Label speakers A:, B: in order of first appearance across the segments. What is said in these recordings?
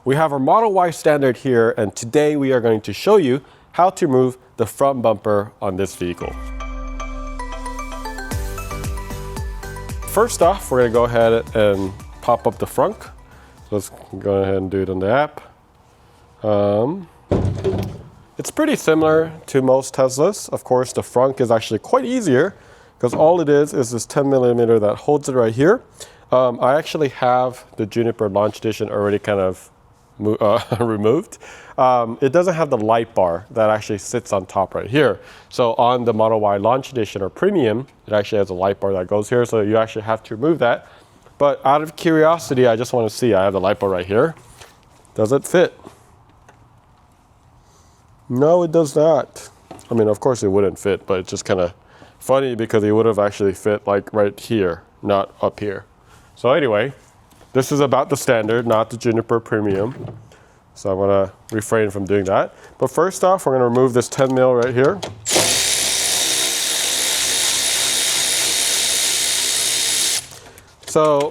A: we have our Model Y standard here, and today we are going to show you how to remove the front bumper on this vehicle. First off, we're going to go ahead and pop up the Frunk. Let's go ahead and do it on the app. It's pretty similar to most Teslas. Of course, the Frunk is actually quite easier because all it is this 10mm that holds it right here. I actually have the Juniper Launch Edition already kind of removed. It doesn't have the light bar that actually sits on top right here. So on the Model Y Launch Edition or Premium, it actually has a light bar that goes here, so you actually have to remove that. But out of curiosity, I just want to see, I have the light bar right here. Does it fit? No, it does not. I mean, of course it wouldn't fit, but it's just kind of funny because it would have actually fit like right here, not up here. So anyway, this is about the standard, not the Juniper Premium. So I'm going to refrain from doing that. But first off, we're going to remove this 10mm right here. So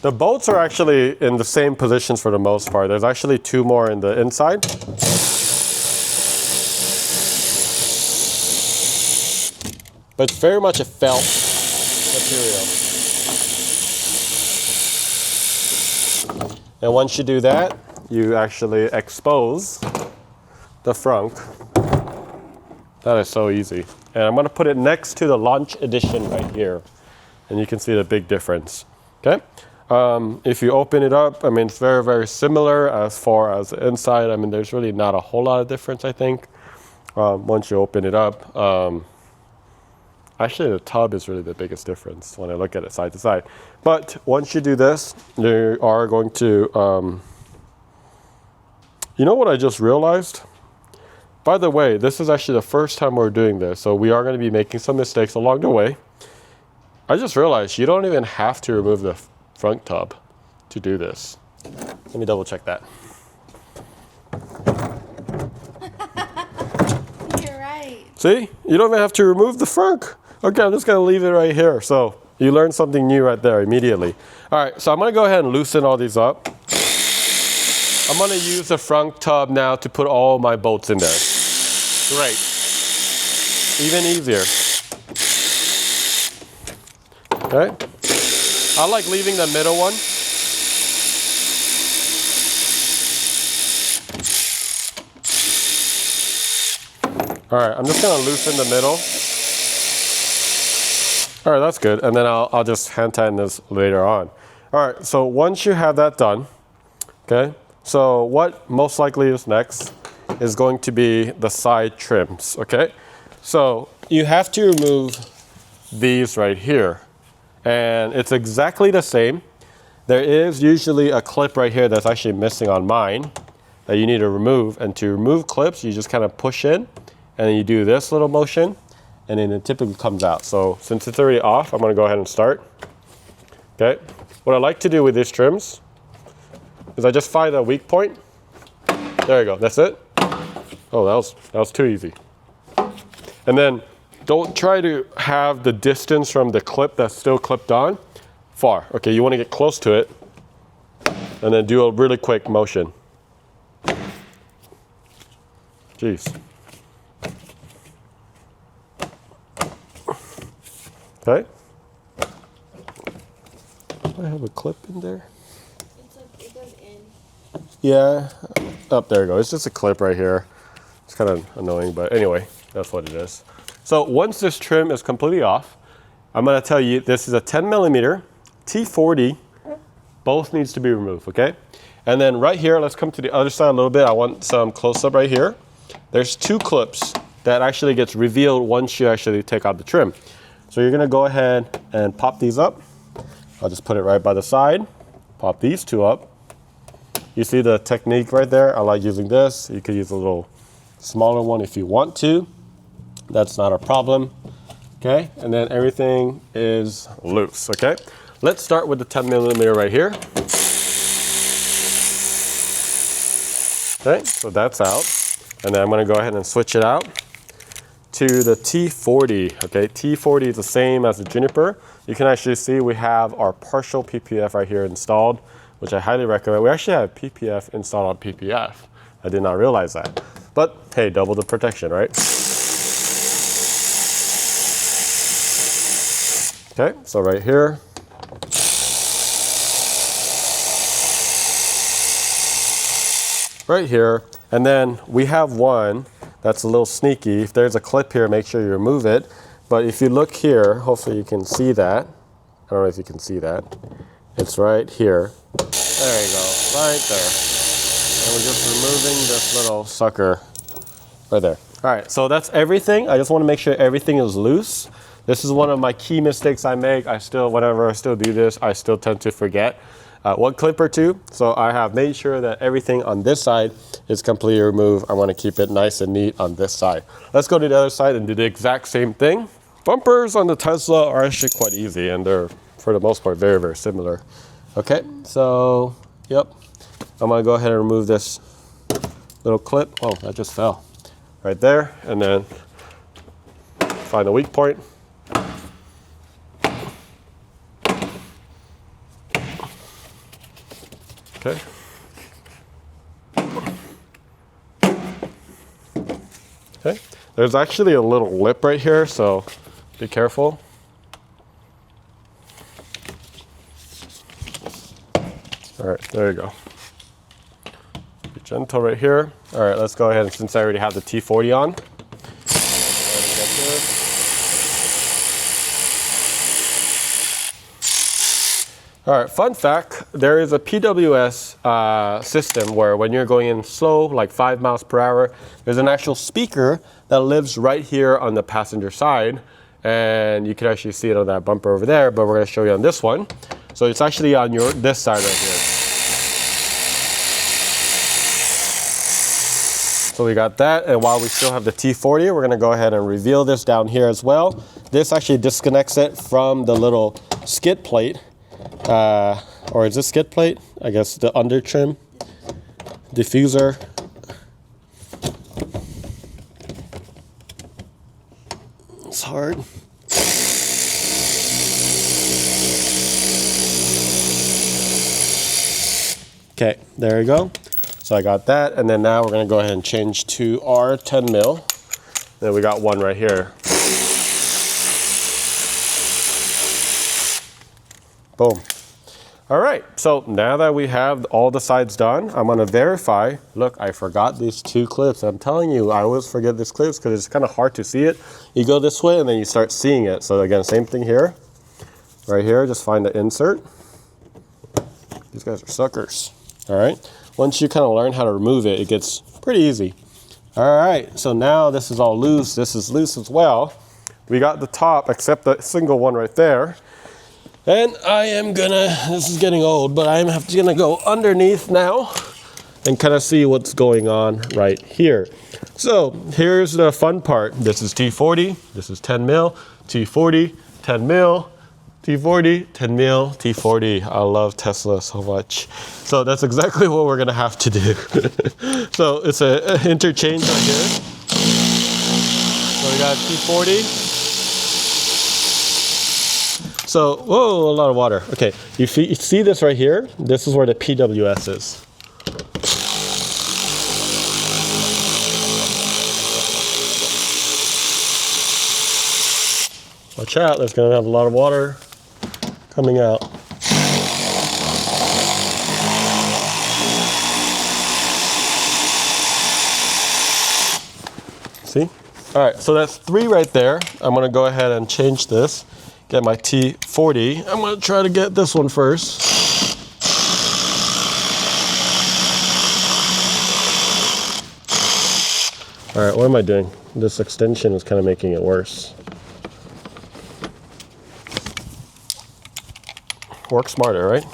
A: the bolts are actually in the same positions for the most part. There's actually two more in the inside. But it's very much a felt material. And once you do that, you actually expose the Frunk. That is so easy. And I'm going to put it next to the Launch Edition right here. And you can see the big difference. Okay? If you open it up, I mean, it's very, very similar as far as the inside. I mean, there's really not a whole lot of difference, I think, once you open it up. Actually, the tub is really the biggest difference when I look at it side to side. But once you do this, you are going to, you know what I just realized? By the way, this is actually the first time we're doing this, so we are going to be making some mistakes along the way. I just realized you don't even have to remove the front tub to do this. Let me double check that.
B: You're right.
A: See? You don't even have to remove the Frunk. Okay, I'm just going to leave it right here. So you learned something new right there immediately. All right, so I'm going to go ahead and loosen all these up. I'm going to use the Frunk tub now to put all my bolts in there. Great. Even easier. Okay. I like leaving the middle one. All right, I'm just going to loosen the middle. All right, that's good. And then I'll just hand tighten this later on. All right, so once you have that done, okay, so what most likely is next is going to be the side trims, okay? So you have to remove these right here. And it's exactly the same. There is usually a clip right here that's actually missing on mine that you need to remove. And to remove clips, you just kind of push in, and then you do this little motion, and then it typically comes out. So since it's already off, I'm going to go ahead and start. Okay. What I like to do with these trims is I just find a weak point. There you go. That's it. Oh, that was too easy. And then don't try to have the distance from the clip that's still clipped on far. Okay, you want to get close to it and then do a really quick motion. Jeez. Okay. Do I have a clip in there?
B: It goes in.
A: Yeah. Oh, there you go. It's just a clip right here. It's kind of annoying, but anyway, that's what it is. So once this trim is completely off, I'm going to tell you this is a 10mm T40. Both needs to be removed, okay? And then right here, let's come to the other side a little bit. I want some close-up right here. There's two clips that actually gets revealed once you actually take out the trim. So you're going to go ahead and pop these up. I'll just put it right by the side. Pop these two up. You see the technique right there? I like using this. You could use a little smaller one if you want to. That's not a problem. Okay, and then everything is loose, okay? Let's start with the 10mm right here. Okay, so that's out. And then I'm gonna go ahead and switch it out to the T40, okay? T40 is the same as the Juniper. you can actually see we have our partial PPF right here installed, which I highly recommend. We actually have PPF installed on PPF. I did not realize that. But hey, double the protection, right? Okay, so right here. Right here, and then we have one that's a little sneaky. If there's a clip here, make sure you remove it. But if you look here, hopefully you can see that. I don't know if you can see that. It's right here. There you go, right there. And we're just removing this little sucker right there. All right, so that's everything. I just want to make sure everything is loose. This is one of my key mistakes I make. Whenever I still do this, I still tend to forget one clip or two. So I have made sure that everything on this side is completely removed. I want to keep it nice and neat on this side. Let's go to the other side and do the exact same thing. Bumpers on the Tesla are actually quite easy, and they're, for the most part, very, very similar. Okay, so, yep. I'm going to go ahead and remove this little clip. Oh, that just fell. Right there, and then find the weak point. Okay. Okay. There's actually a little lip right here, so be careful. All right, there you go. Be gentle right here. All right, let's go ahead, and since I already have the T40 on, all right, fun fact, there is a PWS system where when you're going in slow, like 5 miles per hour, there's an actual speaker that lives right here on the passenger side. And you can actually see it on that bumper over there, but we're gonna show you on this one. So it's actually on this side right here. So we got that, and while we still have the T40, we're gonna go ahead and reveal this down here as well. This actually disconnects it from the little skid plate. Or is this skid plate? I guess the under trim, diffuser. It's hard. Okay, there you go. So I got that, and then now we're gonna go ahead and change to our 10 mil. Then we got one right here. Boom. All right, so now that we have all the sides done, I'm gonna verify. Look, I forgot these two clips. I'm telling you, I always forget these clips because it's kind of hard to see it. You go this way and then you start seeing it. So again, same thing here. Right here, just find the insert. These guys are suckers, all right? Once you kind of learn how to remove it, it gets pretty easy. All right, so now this is all loose. This is loose as well. We got the top, except the single one right there. And I am gonna, this is getting old, but I'm gonna go underneath now and kind of see what's going on right here. So here's the fun part. This is T40, this is 10 mil, T40, 10 mil, T40, 10 mil, T40. I love Tesla so much. So that's exactly what we're gonna have to do. So it's an interchange right here. So we got T40. So, whoa, a lot of water. Okay, you see this right here? This is where the PWS is. Watch out, there's gonna have a lot of water coming out. See? All right, so that's 3 right there. I'm gonna go ahead and change this. Get my T40. I'm gonna try to get this one first. All right, what am I doing? This extension is kind of making it worse. Work smarter, right?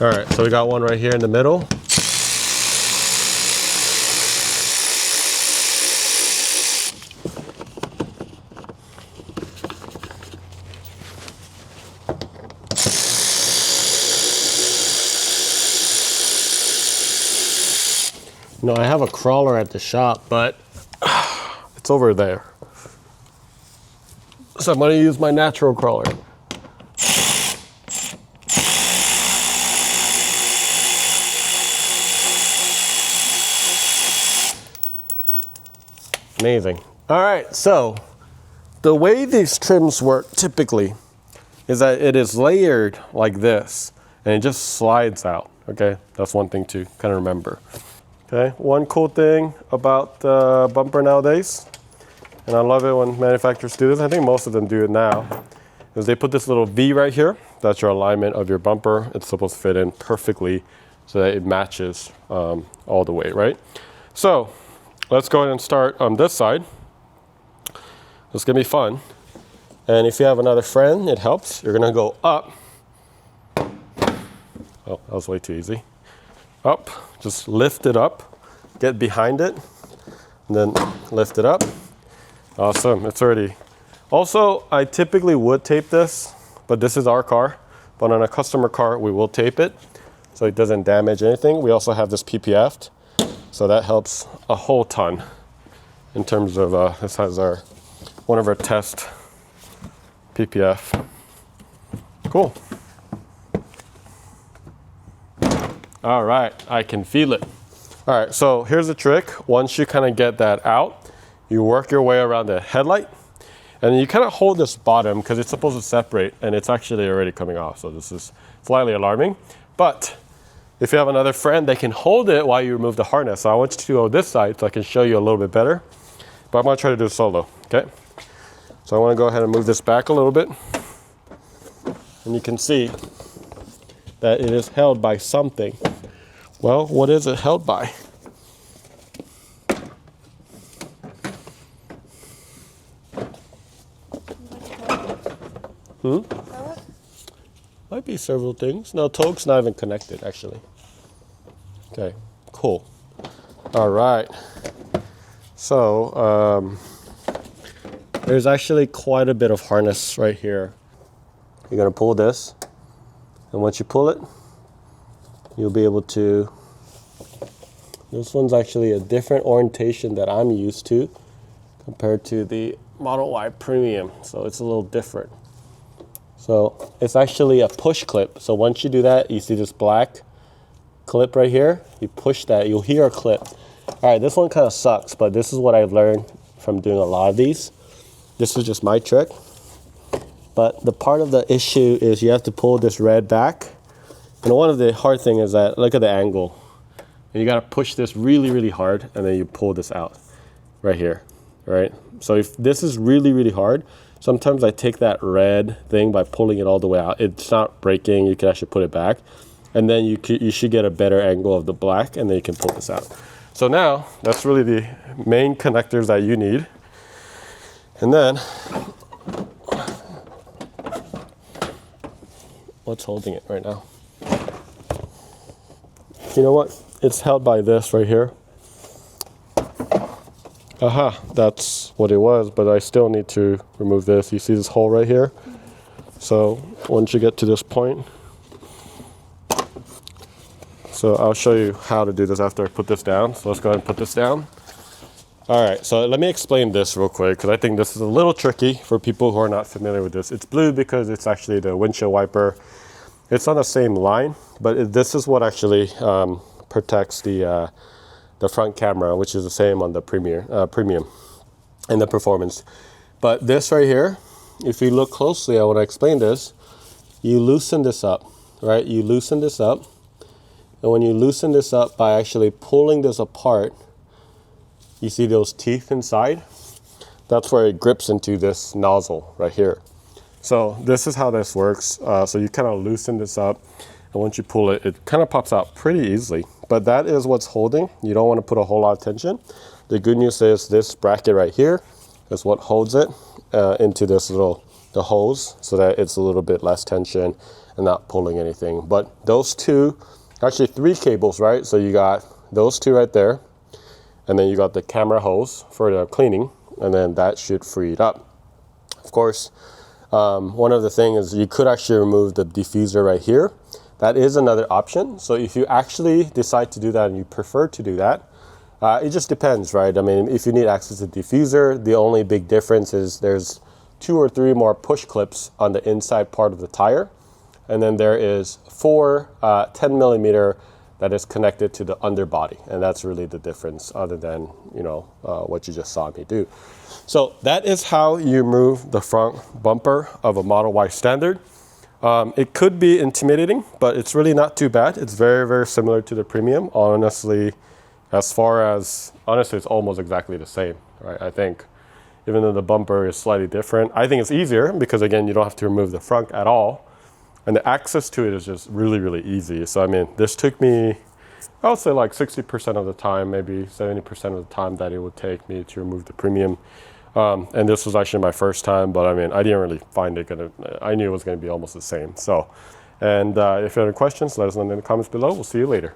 A: All right, so we got one right here in the middle. No, I have a crawler at the shop, but it's over there. So I'm gonna use my natural crawler. Amazing. All right, so the way these trims work typically is that it is layered like this and it just slides out, okay? That's one thing to kind of remember. Okay, one cool thing about the bumper nowadays, and I love it when manufacturers do this, I think most of them do it now, is they put this little V right here. That's your alignment of your bumper. It's supposed to fit in perfectly so that it matches all the way, right? So let's go ahead and start on this side. It's gonna be fun. And if you have another friend, it helps. You're gonna go up. Oh, that was way too easy. Up, just lift it up, get behind it, and then lift it up. Awesome, it's already. Also, I typically would tape this, but this is our car. But on a customer car, we will tape it so it doesn't damage anything. We also have this PPF, so that helps a whole ton in terms of, this has one of our test PPF. Cool. All right, I can feel it. All right, so here's the trick. Once you kind of get that out, you work your way around the headlight, and you kind of hold this bottom because it's supposed to separate, and it's actually already coming off, so this is slightly alarming. But if you have another friend, they can hold it while you remove the harness. So I want you to go this side so I can show you a little bit better, but I'm gonna try to do it solo, okay? So I wanna go ahead and move this back a little bit, and you can see that it is held by something. Well, what is it held by? Might be several things. No, Toke's not even connected, actually. Okay, cool. All right. So, there's actually quite a bit of harness right here. You're gonna pull this, and once you pull it, you'll be able to, this one's actually a different orientation that I'm used to compared to the Model Y Premium, so it's a little different. So it's actually a push clip. So once you do that, you see this black clip right here, you push that, you'll hear a clip. All right, this one kind of sucks, but this is what I've learned from doing a lot of these. This is just my trick. But the part of the issue is you have to pull this red back. And one of the hard thing is that, look at the angle. And you gotta push this really, really hard, and then you pull this out right here, right? So if this is really, really hard, sometimes I take that red thing by pulling it all the way out. It's not breaking, you can actually put it back. And then you should get a better angle of the black, and then you can pull this out. So now, that's really the main connectors that you need. And then, what's holding it right now? You know what? It's held by this right here. Aha, that's what it was, but I still need to remove this. You see this hole right here? So once you get to this point, so I'll show you how to do this after I put this down. So let's go ahead and put this down. All right, so let me explain this real quick because I think this is a little tricky for people who are not familiar with this. It's blue because it's actually the windshield wiper. It's on the same line, but this is what actually protects the front camera, which is the same on the premium and the performance. But this right here, if you look closely, I want to explain this. You loosen this up, right? You loosen this up, and when you loosen this up by actually pulling this apart, you see those teeth inside? That's where it grips into this nozzle right here. So this is how this works. So you kind of loosen this up, and once you pull it, it kind of pops out pretty easily. But that is what's holding. You don't want to put a whole lot of tension. The good news is this bracket right here is what holds it into this the hose, so that it's a little bit less tension and not pulling anything. But those two, actually 3 cables, right? So you got those 2 right there, and then you got the camera hose for the cleaning, and then that should free it up. Of course, one of the things is you could actually remove the diffuser right here. That is another option. So if you actually decide to do that and you prefer to do that, it just depends, right? I mean, if you need access to the diffuser, the only big difference is there's 2 or 3 more push clips on the inside part of the tire. And then there is 4 10 millimeter that is connected to the underbody, and that's really the difference other than, you know, what you just saw me do. So that is how you remove the front bumper of a Model Y Standard. It could be intimidating, but it's really not too bad. It's very, very similar to the Premium. Honestly, as far as, honestly, it's almost exactly the same, right? I think even though the bumper is slightly different, I think it's easier because, again, you don't have to remove the frunk at all. And the access to it is just really, really easy. So, I mean, this took me, I would say like 60% of the time, maybe 70% of the time that it would take me to remove the Premium. And this was actually my first time, but I mean, I didn't really find it I knew it was gonna be almost the same. So, and if you have any questions, let us know in the comments below. We'll see you later.